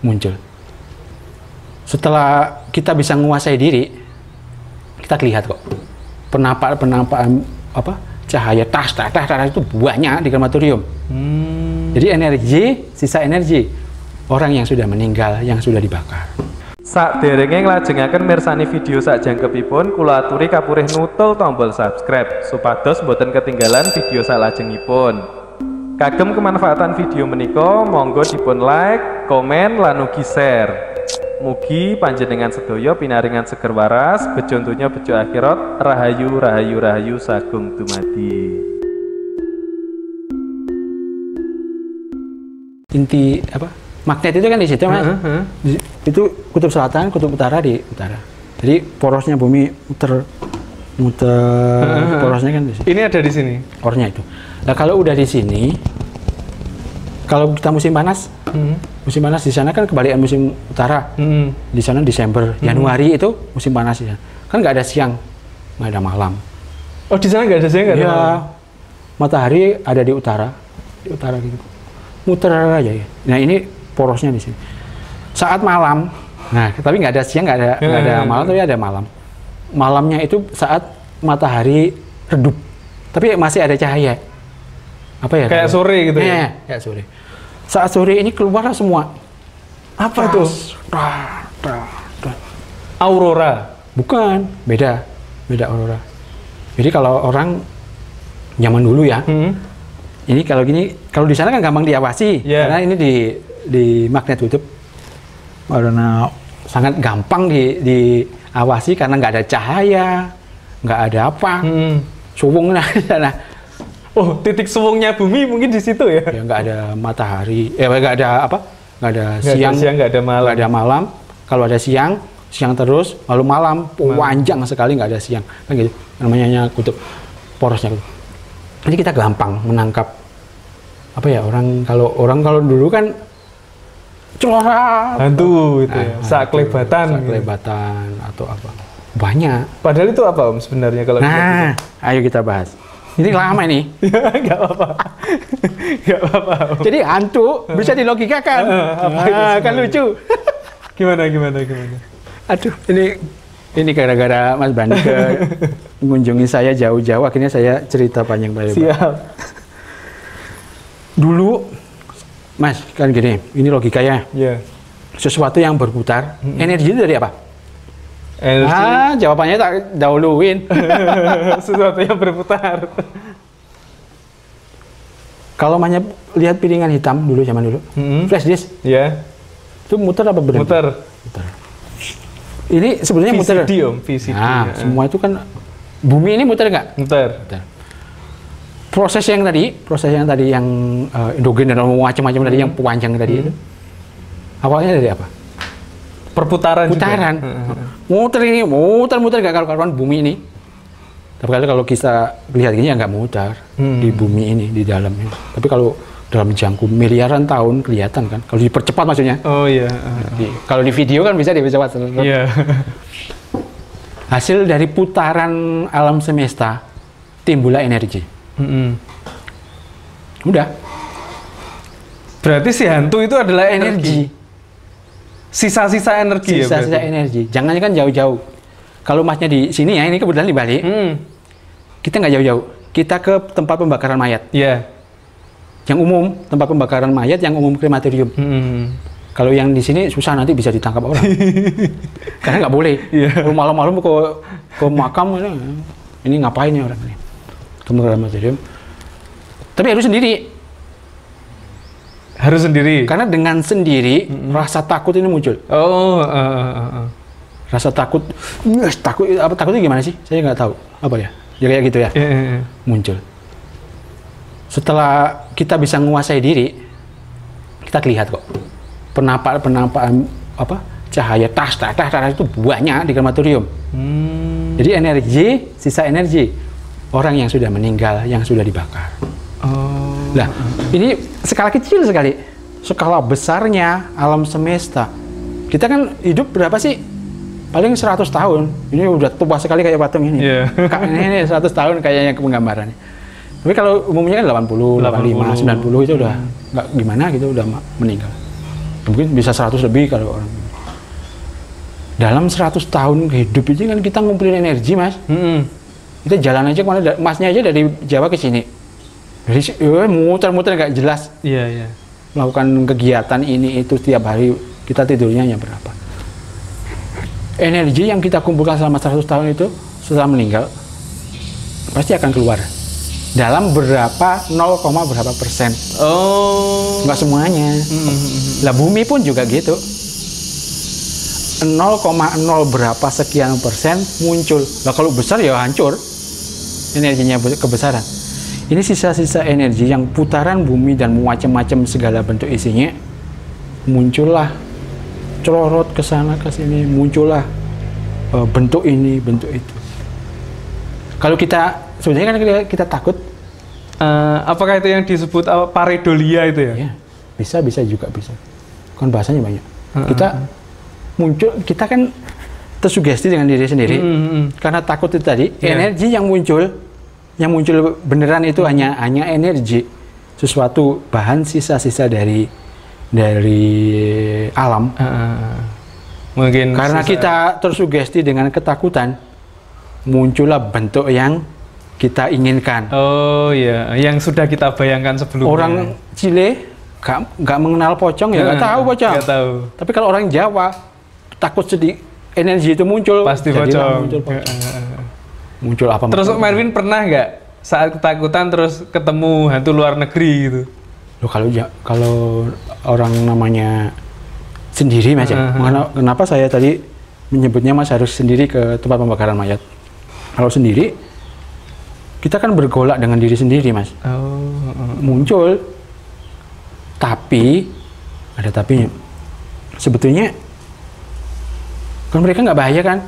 muncul. Setelah kita bisa menguasai diri, kita lihat kok penampakan apa cahaya tas itu banyak di krematorium. Jadi energi, sisa energi orang yang sudah meninggal, yang sudah dibakar. Saderenge nglajengaken mirsani video sakjangkepipun, kula aturi kapurih nutul tombol subscribe supados boten ketinggalan video salajengipun. Kagem kemanfaatan video menika, monggo dipun like, komen, lan ugi share. Mugi panjenengan sedaya pinaringan seger waras, bejo donya bejo akhirat, rahayu rahayu rahayu sagung dumadi. Inti apa? Magnet itu kan di situ, Mas. Itu kutub selatan, kutub utara di utara. Jadi porosnya bumi muter porosnya kan di sini. Ini ada di sini. Porosnya itu. Nah, kalau udah di sini, kalau kita musim panas, musim panas di sana kan kebalikan musim utara. Di sana Desember, Januari itu musim panas ya. Kan nggak ada siang, nggak ada malam. Oh, di sana nggak ada siang, nggak ada malam. Matahari ada di utara gitu. Muter aja ya. Nah, ini porosnya di sini. Saat malam, nah tapi nggak ada siang, nggak ada malam, tapi ada malam. Malamnya itu saat matahari redup, tapi masih ada cahaya. Apa ya? Kayak sore gitu ya? Kayak sore. Saat sore ini keluar semua. Apa itu? Aurora? Bukan, beda aurora. Jadi kalau orang zaman dulu ya, ini kalau di sana kan gampang diawasi, karena ini di magnet kutub, karena sangat gampang diawasi karena nggak ada cahaya, nggak ada apa, suwung lah di sana. Oh, titik suwungnya bumi mungkin di situ ya? Ya nggak ada matahari, nggak ada apa, nggak ada siang, nggak ada malam. Kalau ada siang terus, lalu malam panjang sekali nggak ada siang, kan gitu. Namanya kutub porosnya. Jadi kita gampang menangkap apa ya orang kalau dulu kan corak hantu itu ya, saklebatan atau apa banyak. Padahal itu apa Om sebenarnya kalau ayo kita bahas. Ini lama nih. Nggak apa-apa. Nggak apa-apa. Jadi hantu bisa dilogikakan. Kan lucu. Gimana? Aduh, ini gara-gara Mas Bani mengunjungi saya jauh-jauh, akhirnya saya cerita panjang lebar. Siap. Dulu, Mas, kan gini, ini logikanya. Iya. Sesuatu yang berputar, energi itu dari apa? Energi. Jawabannya tak dahuluin. Sesuatu yang berputar. Kalau Mahnya lihat piringan hitam dulu, zaman dulu, flash disk, itu muter apa berhenti? Muter. Ini sebenarnya muter. VCD. Nah, semua itu kan bumi ini muter nggak? Muter. Proses yang tadi yang endogen dan macam-macam tadi yang panjang tadi itu, awalnya dari apa? Putaran. Muter nggak karuan bumi ini. Tapi kalau kita lihat gini ya nggak muter di bumi ini, di dalam ini. Tapi kalau dalam jangkau miliaran tahun kelihatan kan. Kalau dipercepat maksudnya. Oh iya. Kalau di video kan bisa dipercepat. Iya. Hasil dari putaran alam semesta timbullah energi. Udah. Berarti si hantu itu adalah energi. Sisa-sisa energi. Sisa-sisa energi. Jangan kan jauh-jauh. Kalau Masnya di sini ya, ini kebetulan di Bali. Kita nggak jauh-jauh. Kita ke tempat pembakaran mayat. Iya. Yang umum, tempat pembakaran mayat yang umum krematorium. Kalau yang di sini susah, nanti bisa ditangkap orang. Karena nggak boleh. Kalau malam-malam ke makam, ini ngapain ya orang ini? Krematorium. Tapi harus sendiri. Karena dengan sendiri rasa takut ini muncul. Rasa takut, takutnya gimana sih? Saya nggak tahu. Apa ya? Ya kayak gitu ya. Muncul. Setelah kita bisa menguasai diri, kita lihat kok penampakan apa cahaya tas itu banyak di krematorium. Jadi energi, sisa energi orang yang sudah meninggal, yang sudah dibakar. Nah, ini skala kecil sekali. Skala besarnya alam semesta. Kita kan hidup berapa sih? Paling 100 tahun. Ini udah tua sekali kayak patung ini. Ini 100 tahun kayaknya penggambarannya. Tapi kalau umumnya kan 80, 85, 90 itu udah nggak gimana gitu, udah meninggal. Mungkin bisa 100 lebih kalau orang. Dalam 100 tahun hidup itu kan kita ngumpulin energi, Mas. Kita jalan aja kemana, Masnya aja dari Jawa ke sini. Dari muter-muter nggak jelas. Iya. Melakukan kegiatan ini itu tiap hari, kita tidurnya hanya berapa. Energi yang kita kumpulkan selama 100 tahun itu setelah meninggal pasti akan keluar. Dalam berapa, 0, berapa persen. Nggak semuanya. Lah bumi pun juga gitu. 0,0 berapa sekian persen muncul. Nah kalau besar ya hancur energinya kebesaran. Ini sisa-sisa energi yang putaran bumi dan macam-macam segala bentuk isinya muncullah celorot ke sana ke sini, muncullah bentuk ini bentuk itu. Kalau kita sebenarnya kan kita takut. Apakah itu yang disebut pareidolia itu ya? Ya bisa juga bisa. Kan bahasanya banyak. Kita muncul, kita kan tersugesti dengan diri sendiri karena takut itu tadi. Energi yang muncul beneran itu hanya energi, sesuatu bahan sisa-sisa dari alam. Mungkin karena kita tersugesti dengan ketakutan, muncullah bentuk yang kita inginkan. Oh iya, yang sudah kita bayangkan sebelumnya. Orang Chile nggak mengenal pocong ya nggak tahu pocong. Nggak tahu. Tapi kalau orang Jawa takut sedih energi itu muncul, pasti pocong. Muncul apa? Terus Marvin pernah nggak saat ketakutan terus ketemu hantu luar negeri gitu? Loh, kalau orang namanya sendiri Mas ya. Kenapa saya tadi menyebutnya Mas harus sendiri ke tempat pembakaran mayat? Kalau sendiri kita kan bergolak dengan diri sendiri, Mas. Muncul, tapi ada tapinya. Sebetulnya kan mereka nggak bahaya kan?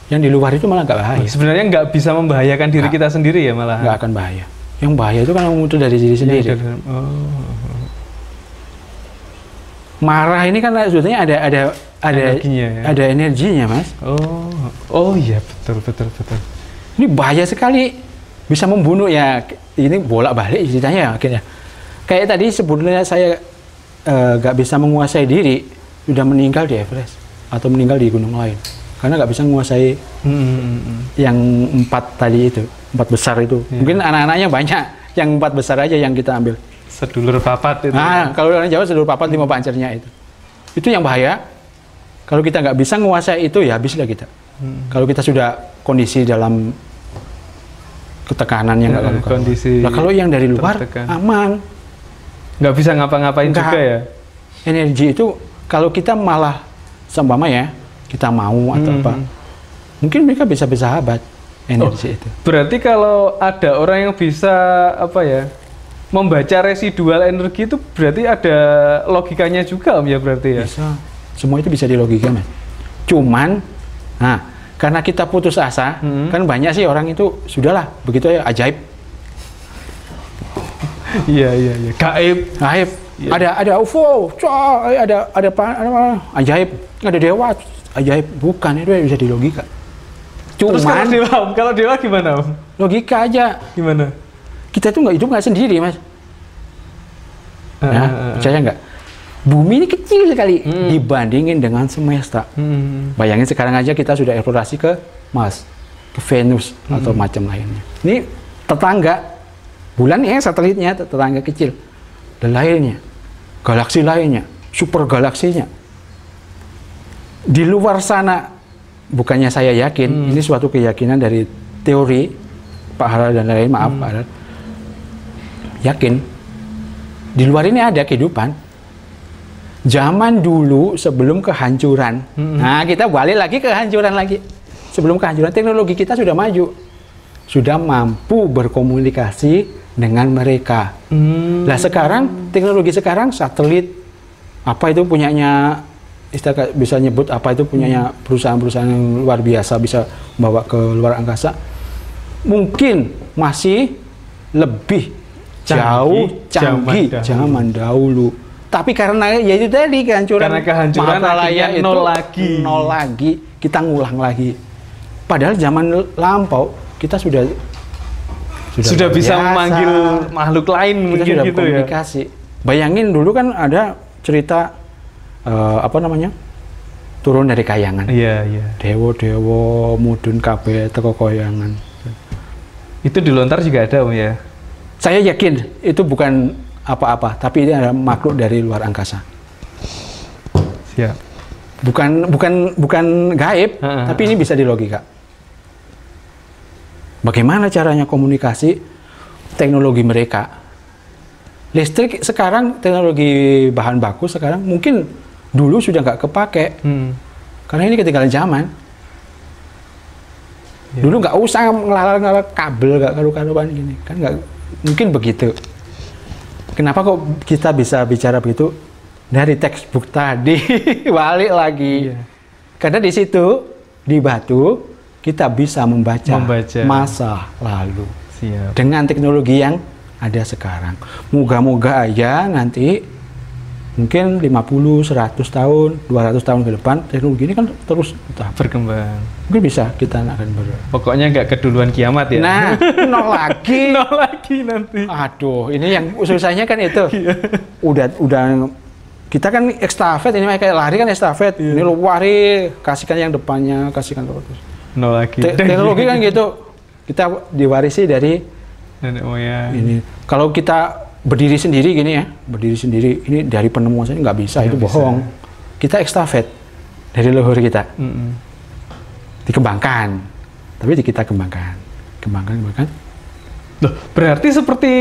Yang di luar itu malah nggak bahaya. Sebenarnya nggak bisa membahayakan diri kita sendiri ya malah. Nggak akan bahaya. Yang bahaya itu kan muncul dari diri sendiri. Marah ini kan sebetulnya ada energinya, ya? Ada energinya, Mas. Oh iya betul. Ini bahaya sekali. Bisa membunuh ya, ini bolak-balik ceritanya akhirnya. Kayak tadi sebetulnya saya nggak bisa menguasai diri, sudah meninggal di Everest atau meninggal di gunung lain, karena nggak bisa menguasai yang 4 tadi itu, 4 besar itu. Mungkin anak-anaknya banyak, yang 4 besar aja yang kita ambil. Sedulur papat itu. Nah, kalau orang Jawa sedulur papat 5 pancernya itu. Itu yang bahaya. Kalau kita nggak bisa menguasai itu ya habislah kita. Kalau kita sudah kondisi dalam ketekanan yang nggak kondisi. Nah, kalau yang dari luar aman, nggak bisa ngapa-ngapain juga ya. Energi itu kalau kita malah seumpama ya kita mau atau apa, mungkin mereka bisa bersahabat energi itu. Berarti kalau ada orang yang bisa membaca residual energi itu berarti ada logikanya juga ya berarti ya. Bisa. Semua itu bisa dilogikakan. Cuman, karena kita putus asa, kan banyak sih orang itu sudahlah begitu ya ajaib. Iya. Gaib. Ya. Ada UFO, ada ajaib, ada dewa, ajaib. Bukan, itu bisa dilogika. Cuman terus kalau dewa gimana, Om? Logika aja. Gimana? Kita tuh hidup nggak sendiri, Mas. Percaya nggak? Bumi ini kecil sekali dibandingin dengan semesta. Bayangin sekarang aja kita sudah eksplorasi ke Mars, ke Venus atau macam lainnya. Ini tetangga, bulan ya satelitnya tetangga kecil, dan lainnya, galaksi lainnya, super galaksinya. Di luar sana, bukannya saya yakin, ini suatu keyakinan dari teori Pak Harald dan lain-lain, maaf Pak Harald, yakin di luar ini ada kehidupan. Zaman dulu sebelum kehancuran, nah kita balik lagi ke kehancuran lagi. Sebelum kehancuran teknologi kita sudah maju, sudah mampu berkomunikasi dengan mereka. Nah sekarang teknologi sekarang satelit, apa itu punyanya, istilah bisa nyebut apa itu punyanya perusahaan-perusahaan yang luar biasa, bisa membawa ke luar angkasa. Mungkin masih lebih jauh canggih zaman dahulu. Tapi karena ya itu tadi kehancuran akhirnya nol lagi, kita ngulang lagi. Padahal zaman lampau kita sudah bisa memanggil makhluk lain, kita mungkin sudah gitu komunikasi. Ya. Bayangin dulu kan ada cerita apa namanya, turun dari kayangan. Iya, iya. Dewa mudun kabeh teko kayangan. Itu di Lontar juga ada Om ya? Saya yakin itu bukan apa-apa, tapi ini adalah makhluk dari luar angkasa. Siap. Bukan gaib, tapi ini bisa dilogika. Bagaimana caranya komunikasi teknologi mereka? Listrik sekarang, teknologi bahan baku sekarang mungkin dulu sudah nggak kepake, karena ini ketinggalan zaman. Dulu nggak usah ngelar kabel, nggak karu-karuan gini, kan nggak mungkin begitu. Kenapa kok kita bisa bicara begitu? Dari textbook tadi balik lagi. Karena di situ di batu kita bisa membaca masa lalu. Siap. Dengan teknologi yang ada sekarang. Moga-moga aja nanti mungkin 50, 100 tahun, 200 tahun ke depan teknologi ini kan terus berkembang. Mungkin bisa kita akan Pokoknya nggak keduluan kiamat ya. Nah, nol lagi. Nol lagi nanti. Aduh, ini yang susahnya kan itu. Udah kita kan estafet, ini kayak lari kan estafet. Ini lu lari, kasihkan yang depannya, kasihkan terus. Nol lagi. Teknologi kan gitu. Kita diwarisi dari nenek moyang. Ini. Kalau kita berdiri sendiri gini ya, berdiri sendiri, ini dari penemuan saya nggak bisa, itu bohong. Kita estafet dari leluhur kita. Dikembangkan, tapi kita kembangkan. Loh, berarti seperti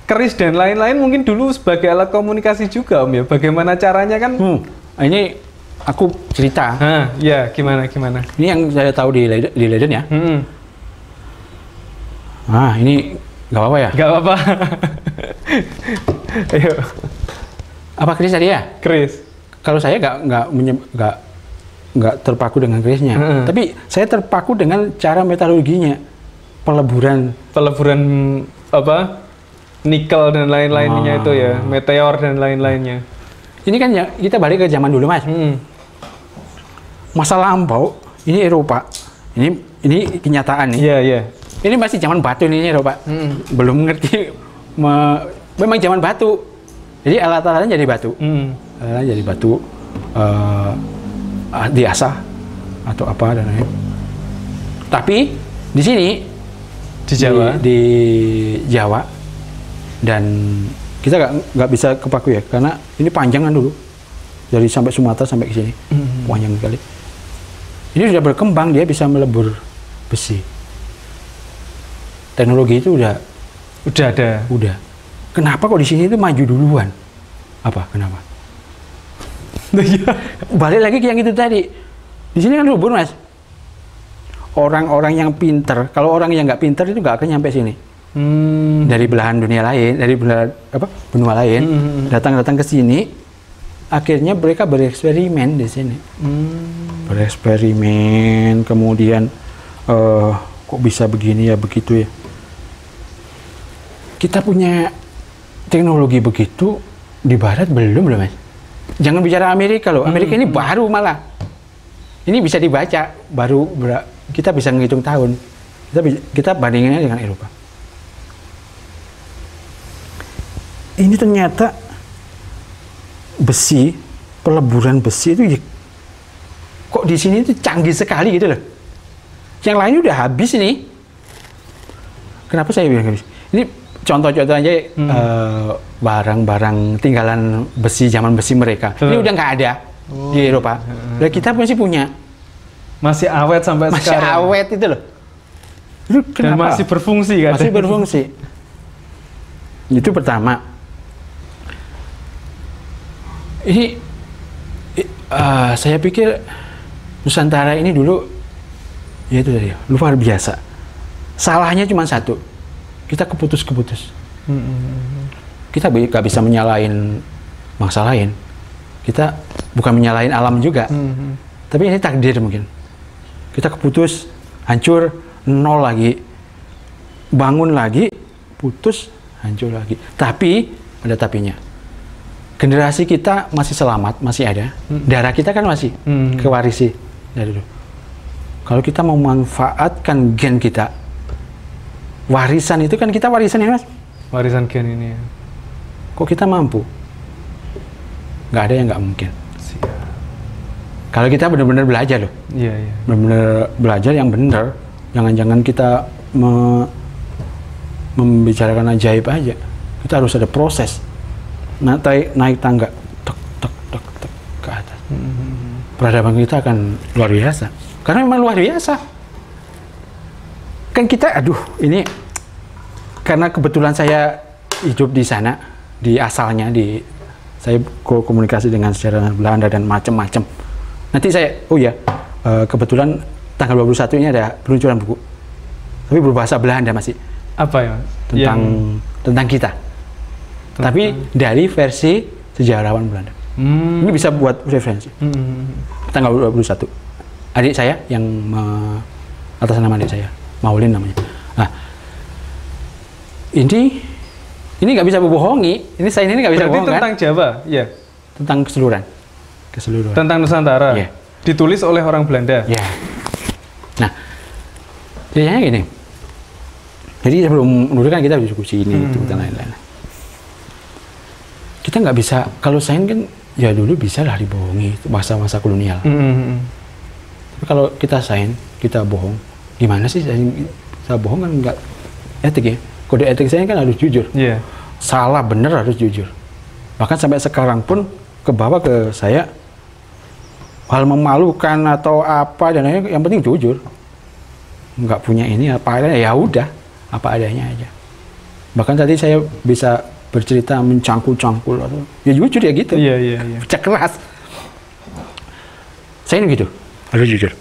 keris dan lain-lain mungkin dulu sebagai alat komunikasi juga Om ya. Bagaimana caranya kan? Ini aku cerita. Ya, gimana? Ini yang saya tahu di Leiden ya. Nah, ini nggak apa-apa ya? Nggak apa-apa. Ayo. Apa keris tadi ya? Keris. Apa saya nggak terpaku dengan kerisnya, tapi saya terpaku dengan cara metalurginya, peleburan apa? Nikel dan lain-lainnya itu ya, meteor dan lain-lainnya. Ini kan ya, kita balik ke zaman dulu Mas. Masa lampau, ini Eropa, ini kenyataan nih. Iya. Ini masih zaman batu ini Eropa, belum ngerti. Memang zaman batu, jadi alat-alatnya jadi batu, diasah atau apa dan lain. Tapi di sini di Jawa dan kita nggak bisa kepaku ya, karena ini panjang kan dulu dari sampai Sumatera sampai ke sini, panjang sekali. Ini sudah berkembang, dia bisa melebur besi. Teknologi itu udah ada. Kenapa kok di sini itu maju duluan? Kenapa? Balik lagi ke yang itu tadi. Di sini kan subur Mas. Orang-orang yang pinter, kalau orang yang nggak pinter itu nggak akan nyampe sini. Dari belahan dunia lain, dari benua lain, datang ke sini, akhirnya mereka bereksperimen di sini. Bereksperimen, kemudian kok bisa begini ya, begitu ya. Kita punya teknologi begitu di Barat belum Mas. Jangan bicara Amerika loh. Amerika ini baru malah. Ini bisa dibaca baru. Kita bisa menghitung tahun. Kita bandinginnya dengan Eropa. Ini ternyata besi, peleburan besi itu kok di sini itu canggih sekali gitu loh. Yang lain udah habis ini. Kenapa saya bilang habis? Ini contoh-contoh aja barang-barang tinggalan besi, zaman besi mereka. Ini udah nggak ada di Eropa. Dan kita masih punya. Masih awet sampai sekarang. Masih awet itu loh. Itu kenapa? Dan masih berfungsi kan? Masih berfungsi. Itu pertama. Ini saya pikir Nusantara ini dulu ya itu tadi luar biasa. Salahnya cuma satu, kita keputus. Kita nggak bisa menyalahin bangsa lain. Kita bukan menyalahin alam juga. Tapi ini takdir mungkin. Kita keputus, hancur, nol lagi, bangun lagi, putus, hancur lagi. Tapi ada tapinya. Generasi kita masih selamat, masih ada. Darah kita kan masih kewarisi dari dulu. Kalau kita mau memanfaatkan gen kita, warisan itu kan kita warisan ya Mas? Warisan gen ini ya. Kok kita mampu? Nggak ada yang nggak mungkin. Kalau kita benar-benar belajar loh, benar-benar belajar yang benar, jangan-jangan kita membicarakan ajaib aja. Kita harus ada proses. Naik tangga, tek ke atas. Peradaban kita akan luar biasa. Karena memang luar biasa. Kan kita, ini karena kebetulan saya hidup di sana, di asalnya, saya komunikasi dengan sejarah Belanda dan macam-macam. Nanti saya, kebetulan tanggal 21 ini ada peluncuran buku. Tapi berbahasa Belanda masih. Apa ya? Tentang kita. Tapi dari versi sejarawan Belanda. Ini bisa buat referensi. Tanggal 21. Adik saya yang atas nama adik saya, Maulin namanya. Nah, ini nggak bisa berbohongi. Ini nggak bisa bohong kan? Tentang Jawa, ya. Tentang keseluruhan. Tentang Nusantara. Yeah. Ditulis oleh orang Belanda. Ya. Yeah. Nah, ceritanya gini. Jadi sebelum menulis kan kita diskusi ini itu dan lain-lain. Kita nggak bisa, kalau sains kan ya dulu bisa lah dibohongi masa-masa kolonial. Tapi kalau kita sains, kita bohong, gimana sih saya bohong kan nggak etik ya. Kode etik saya kan harus jujur. Yeah. Salah bener harus jujur. Bahkan sampai sekarang pun kebawa ke saya hal memalukan atau apa dan lain-lain, yang penting jujur. Nggak punya ini apa adanya, ya udah apa adanya aja. Bahkan tadi saya bisa bercerita mencangkul-cangkul atau ya jujur ya gitu. Iya. Cek keras. Saya ini gitu, harus jujur.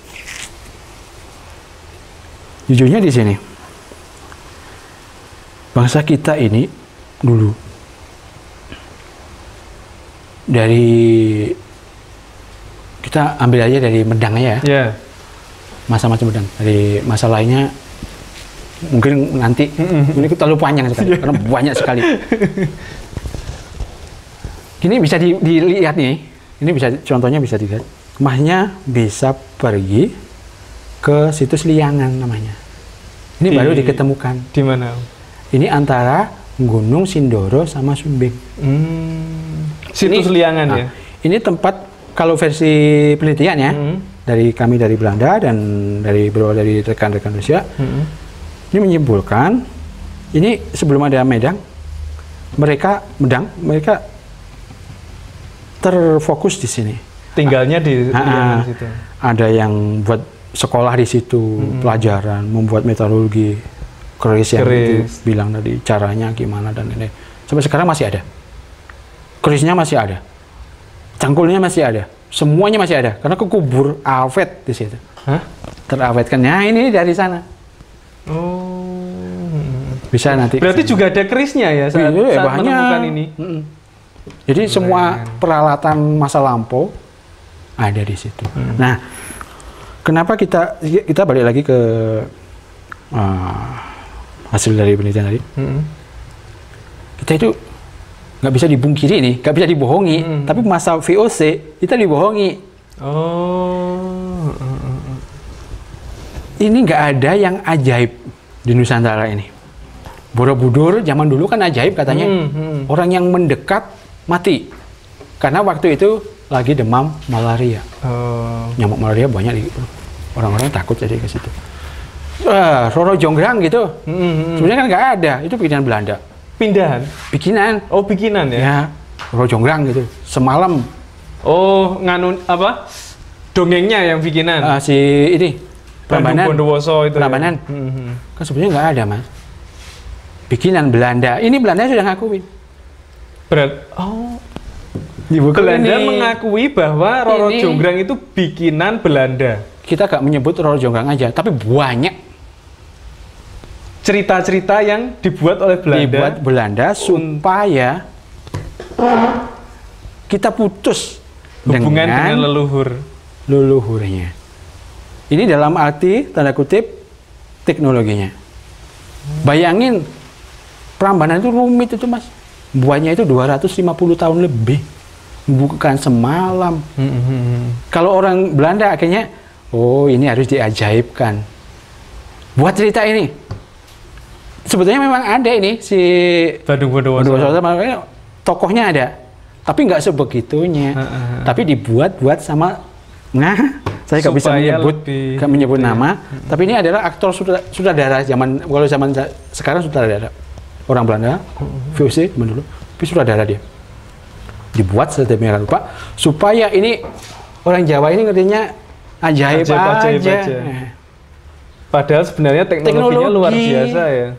Jujurnya di sini. Bangsa kita ini dulu kita ambil aja dari Medang aja ya. Masa-masa Medang. Dari masa lainnya mungkin nanti ini terlalu panjang sekali karena banyak sekali. Ini bisa dilihat nih. Ini contohnya bisa dilihat. Mahnya bisa pergi ke situs Liangan namanya. Ini baru diketemukan. Di mana? Ini antara Gunung Sindoro sama Sumbing. Situs Liangan ya. Ini tempat kalau versi penelitian ya dari kami dari Belanda dan dari rekan-rekan Rusia. Ini menyimpulkan ini sebelum ada Medang, mereka terfokus di sini. Tinggalnya di situ. Ada yang buat sekolah di situ, pelajaran, membuat metalurgi, keris yang itu bilang tadi caranya gimana dan ini. Sampai sekarang masih ada. Kerisnya masih ada. Cangkulnya masih ada. Semuanya masih ada karena kekubur awet di situ. Terawetkan. Nah, ini dari sana. Bisa nanti. Berarti juga ada kerisnya ya saat menemukan ini. Jadi semua peralatan masa lampau ada di situ. Nah, kenapa kita balik lagi ke hasil dari penelitian tadi? Kita itu nggak bisa dibungkiri nih, nggak bisa dibohongi. Tapi masa VOC kita dibohongi. Ini nggak ada yang ajaib di Nusantara ini. Borobudur zaman dulu kan ajaib katanya. Orang yang mendekat mati. Karena waktu itu lagi demam malaria. Nyamuk malaria banyak, orang-orang takut jadi ke situ. Roro Jonggrang gitu. Sebenarnya kan nggak ada, itu bikinan Belanda. Pindahan? Bikinan. Oh, bikinan ya? Ya, Roro Jonggrang gitu. Semalam. Oh, apa? Dongengnya yang bikinan? Si ini. Prambanan. Bondowoso itu. Prambanan. Kan sebenarnya nggak ada, Mas. Bikinan Belanda. Ini Belanda sudah ngakuin. Belanda mengakui bahwa Roro Jonggrang itu bikinan Belanda. Kita gak menyebut Roro Jonggrang aja, tapi banyak cerita-cerita yang dibuat oleh Belanda supaya kita putus hubungan dengan leluhurnya. Ini dalam arti tanda kutip teknologinya. Bayangin Prambanan itu rumit itu, Mas. Buatnya itu 250 tahun lebih. Bukan semalam. Kalau orang Belanda akhirnya, oh ini harus diajaibkan. Buat cerita ini. Sebetulnya memang ada ini si Badung Bondowoso. Tokohnya ada, tapi nggak sebegitunya. Tapi dibuat sama Nah, saya nggak bisa menyebut gitu nama, tapi ini adalah aktor sutradara kalau zaman sekarang sutradara orang Belanda, VOC zaman dulu, tapi sutradara dia dibuat sedemikian rupa supaya ini orang Jawa ini ngertinya ajaib aja. Padahal sebenarnya teknologinya luar biasa ya.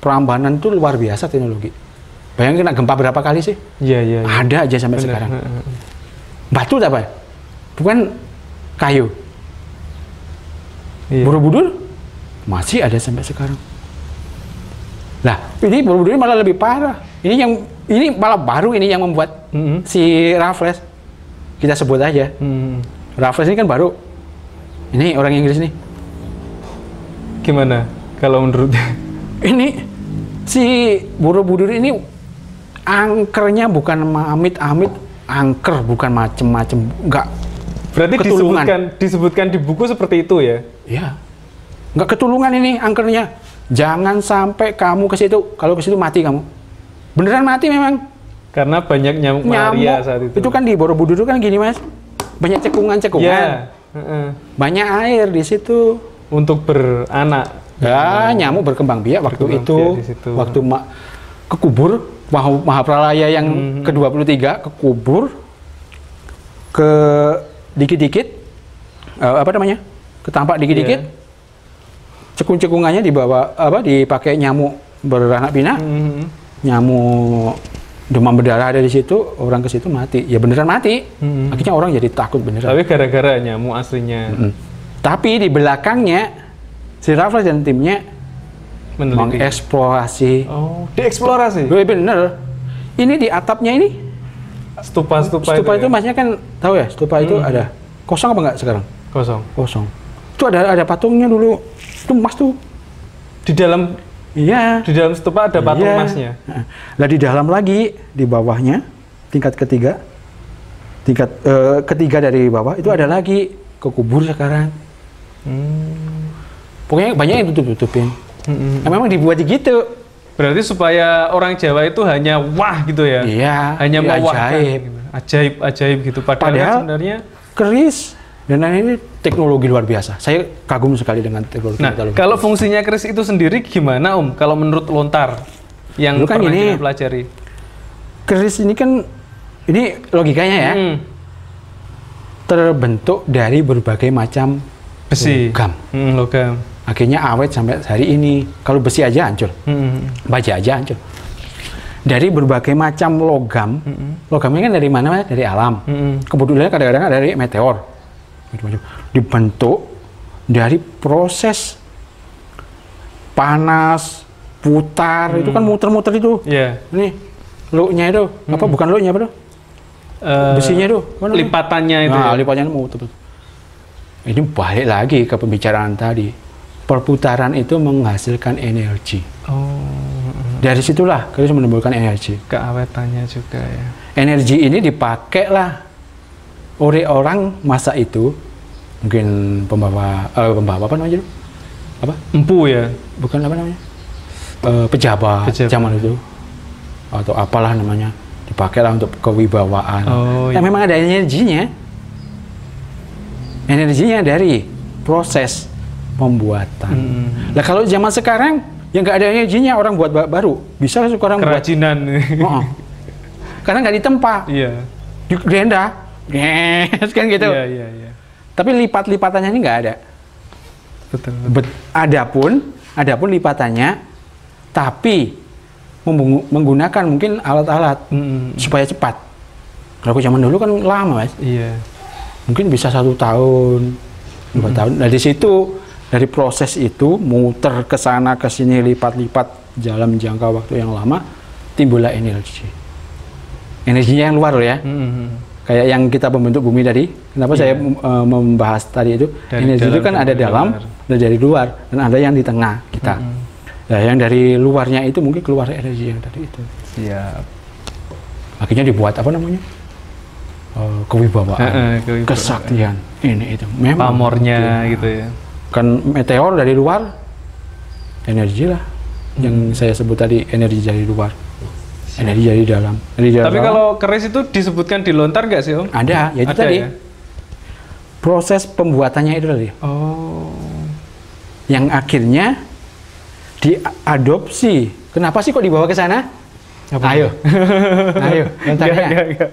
Prambanan itu luar biasa teknologi. Bayangin kena gempa berapa kali sih? Iya. Ada aja sampai sekarang. Batu apa? Bukan kayu. Iya. Borobudur masih ada sampai sekarang. Nah, ini Borobudur malah lebih parah. Ini malah baru ini yang membuat si Raffles. Kita sebut aja. Raffles ini kan baru. Ini orang Inggris nih. Gimana kalau menurutnya? Ini si Borobudur ini angkernya bukan amit-amit, angker bukan macem-macem, enggak. Berarti disebutkan di buku seperti itu ya? Iya. Enggak ketulungan ini angkernya. Jangan sampai kamu ke situ. Kalau ke situ mati kamu. Beneran mati memang. Karena banyak nyamuk malaria saat itu. Itu kan di Borobudur kan gini Mas. Banyak cekungan-cekungan. Yeah. Banyak air di situ. Untuk beranak. Ya, nyamuk berkembang biak waktu itu. Waktu kekubur Mahapralaya yang ke-23 kekubur. Ke dikit-dikit ketampak dikit-dikit. Cekung-cekungannya dibawa dipakai nyamuk beranak pinak. Nyamuk demam berdarah ada di situ, orang ke situ mati. Ya beneran mati. Akhirnya orang jadi takut beneran. Tapi gara-gara nyamuk aslinya. Tapi di belakangnya si Raffles dan timnya mengeksplorasi. Oh, dieksplorasi. Bener. Ini di atapnya ini stupa itu masnya kan tahu ya, stupa itu ada. Kosong apa enggak sekarang? Kosong. Itu ada patungnya dulu. Itu emas tuh. Di dalam stupa ada patung emasnya. Nah, di dalam lagi di bawahnya tingkat ketiga dari bawah itu ada lagi kekubur sekarang. Pokoknya banyak yang tutup-tutupin. Nah, memang dibuat gitu. Berarti supaya orang Jawa itu hanya wah gitu ya? Iya. Hanya mewahkan. Ajaib gitu. Padahal sebenarnya keris dan ini teknologi luar biasa. Saya kagum sekali dengan teknologi. Nah, kalau fungsinya keris itu sendiri gimana Om? Kalau menurut Lontar yang pernah kita pelajari? Keris ini kan, ini logikanya ya, terbentuk dari berbagai macam besi, logam. Akhirnya awet sampai hari ini. Kalau besi aja hancur, baja aja hancur. Dari berbagai macam logam, logamnya kan dari mana? Dari alam. Kebetulan kadang-kadang dari meteor. Dibentuk dari proses panas, putar, itu kan muter-muter itu. Nih, looknya itu, apa bukan looknya apa tuh? Besinya itu. Lipatannya itu. Nah, lipatannya muter. Ini balik lagi ke pembicaraan tadi. Perputaran itu menghasilkan energi. Dari situlah keris menimbulkan energi. Keawetannya juga ya. Energi ini dipakailah oleh orang masa itu, mungkin pembawa apa namanya itu? Apa? Empu ya? Bukan apa namanya? Pejabat zaman itu atau apalah namanya, dipakailah untuk kewibawaan. Nah, memang ada energinya. Energinya dari proses pembuatan. Nah, kalau zaman sekarang yang nggak ada energinya, orang buat baru bisa sekarang kerajinan. Karena nggak ditempa. Iya. Di gerenda, kan gitu. Iya. Tapi lipat-lipatannya ini nggak ada. Betul. Adapun lipatannya, tapi menggunakan mungkin alat-alat supaya cepat. Kalau zaman dulu kan lama, Mas. Iya. Mungkin bisa 1 tahun, 2 tahun. Nah, di situ dari proses itu muter ke sana ke sini, lipat-lipat dalam jangka waktu yang lama, timbullah energi. Energinya yang luar loh ya. Kayak yang kita membentuk bumi tadi. Kenapa saya membahas tadi itu? Dari energi itu kan ada dalam dan dari luar, dan ada yang di tengah kita. Nah, yang dari luarnya itu mungkin keluar energi yang tadi itu. Siap. Akhirnya dibuat apa namanya? Kewibawaan, kesaktian, ini itu. Memang pamornya gitu ya. Kan meteor dari luar, energi lah. Yang saya sebut tadi, energi dari luar. Energi dari dalam. Tapi kalau keris itu disebutkan di Lontar nggak sih Om? Ada, ya itu tadi. Ya? proses pembuatannya itu tadi. Oh. Yang akhirnya diadopsi. Kenapa sih kok dibawa ke sana? Apa Ayo. Ayo, yang tanya. Enggak.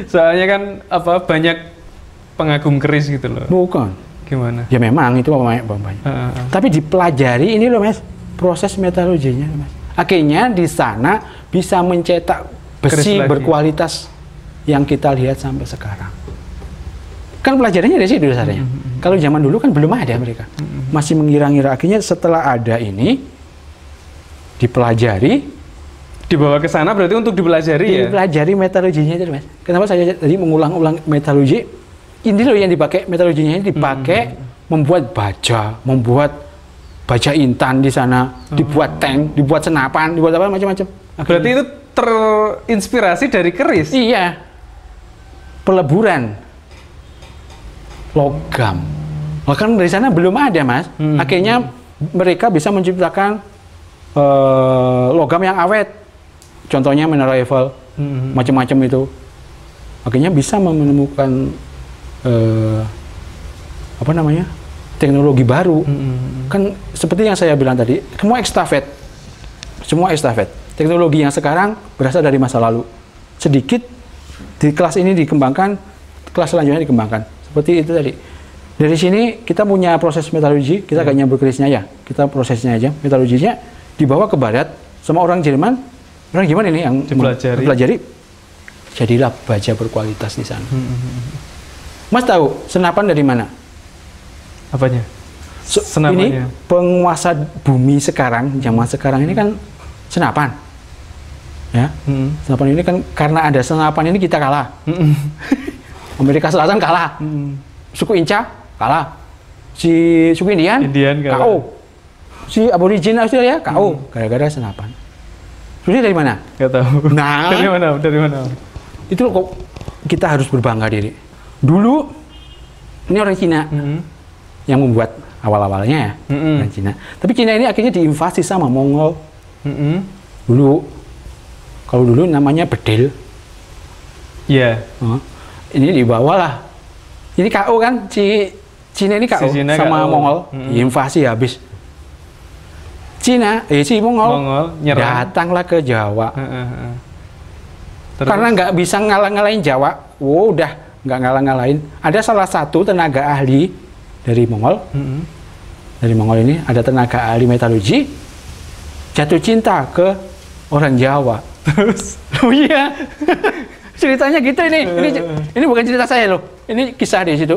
Soalnya kan banyak pengagum keris gitu loh. Bukan. Gimana? Ya memang itu banyak. Tapi dipelajari ini loh Mas, proses metalurginya Mas. Akhirnya di sana bisa mencetak besi berkualitas yang kita lihat sampai sekarang. Kan pelajarannya dari situ dasarnya. Kalau zaman dulu kan belum ada mereka. Masih mengira-ngira. Akhirnya setelah ada ini dipelajari, dibawa ke sana berarti untuk dipelajari ya? Dipelajari metalurginya itu Mas. Kenapa saya tadi mengulang-ulang metalurgi? Ini loh yang dipakai, metalurginya ini dipakai membuat baja intan di sana, dibuat tank, dibuat senapan, dibuat apa macam-macam. Berarti itu terinspirasi dari keris? Iya. Peleburan logam. Logam dari sana belum ada Mas. Akhirnya mereka bisa menciptakan logam yang awet. Contohnya Menara Eiffel, macam-macam itu. Akhirnya bisa menemukan teknologi baru. Kan seperti yang saya bilang tadi, semua estafet. Teknologi yang sekarang berasal dari masa lalu. Sedikit di kelas ini dikembangkan, kelas selanjutnya dikembangkan. Seperti itu tadi. Dari sini kita punya proses metalurgi, kita gak nyambur kerisnya ya, kita prosesnya aja. Metalurginya dibawa ke barat sama orang Jerman. Orang gimana ini yang dipelajari? Jadilah baja berkualitas di sana. Mas tahu senapan dari mana? Apanya? Ini Senapannya? penguasa bumi sekarang, zaman sekarang ini kan senapan. Ya, senapan ini kan karena ada senapan ini kita kalah. Amerika Selatan kalah. Suku Inca kalah. Si suku Indian kalah. KO. Si aborigin Australia KO gara-gara senapan. Sudah dari mana? Gak tahu. Nah, dari mana? Itu kok kita harus berbangga diri. Dulu ini orang Cina yang membuat awal-awalnya ya, orang Cina. Tapi Cina ini akhirnya diinvasi sama Mongol. Dulu, kalau dulu namanya bedil. Iya. Ini dibawalah. Ini KO kan, Cina ini KO sama Mongol, invasi habis. Si Mongol datanglah ke Jawa. Karena nggak bisa ngalah-ngalahin Jawa, udah nggak ngalah-ngalahin. Ada salah satu tenaga ahli dari Mongol, dari Mongol ini ada tenaga ahli metalurgi, jatuh cinta ke orang Jawa. Terus? Oh iya, ceritanya gitu ini bukan cerita saya loh, ini kisah di situ.